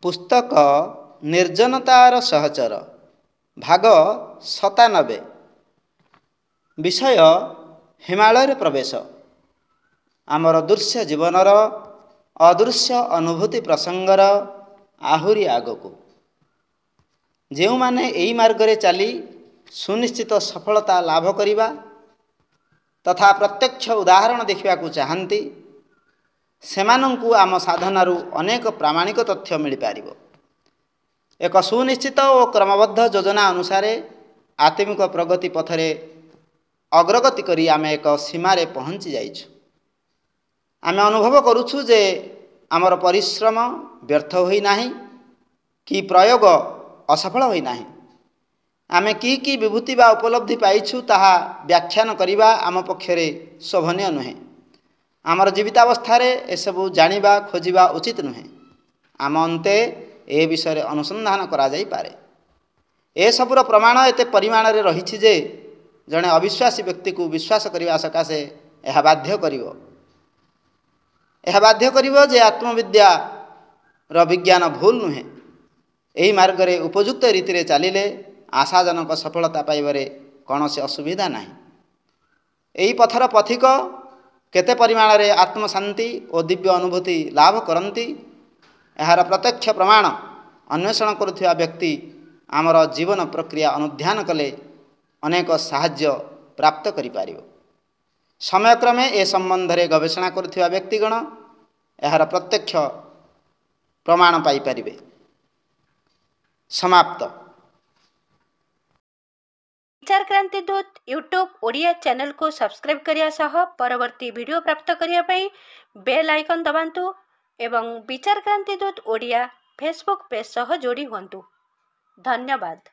पुस्तक निर्जनतार सहचर भाग 97 विषय हिमालय प्रवेश आमर दृश्य जीवनर अदृश्य अनुभूति प्रसंगर आहुरी आगकू जो माने एई मार्गरे चली सुनिश्चित सफलता लाभ करिबा तथा प्रत्यक्ष उदाहरण देखा चाहती सेमानंकु आम साधनारू अनेक प्रामाणिक तथ्य मिल पार एक सुनिश्चित और क्रमबद्ध योजना अनुसार आत्मिक प्रगति पथरे अग्रगति करी आमे एक सीमारे पहुँची जाइछु। आमे अनुभव करुछु जे आमर परिश्रम व्यर्थ होई नाही कि प्रयोग असफल होई नाही। आमे की विभूति बा उपलब्धि पाइछु ताहा व्याख्यान करिबा आम पक्षरे शोभनीय नुहे। आमर जीवितावस्था एसबू जानिबा खोजिबा उचित नुहे। आम अंते ए विषय अनुसंधान करा जाई पारे। ए सबुर प्रमाण एते परिमाण रे रहिछि जे जणे अविश्वासी व्यक्ति को विश्वास करिबा सकाशे एहा बाध्य करिवो। एहा बाध्य करिवो जे आत्मविद्या र विज्ञान भूल नुहे। एही मार्ग रे उपयुक्त रीति रे चलिले आशाजनक सफलता पाइबारे कौनसी असुविधा नाही। एही पथर पथिक केते परिमाण रे आत्मशांति और दिव्य अनुभूति लाभ करती यार प्रत्यक्ष प्रमाण अन्वेषण करुवा व्यक्ति आमर जीवन प्रक्रिया अनुध्यान कले अनेक साहाय्य प्राप्त करिपारिव। समयक्रमे ए संबंध रे गवेषणा करुवा व्यक्तिगण यार प्रत्यक्ष प्रमाण पाई परिबे। समाप्त। विचार क्रांति दूत यूट्यूब ओडिया चैनल को सब्सक्राइब करिया सह परवर्ती वीडियो प्राप्त करिया पई बेल आइकन दबांतु एवं विचार क्रांति दूत ओडिया फेसबुक पेज सह जोड़ी हुंतु। धन्यवाद।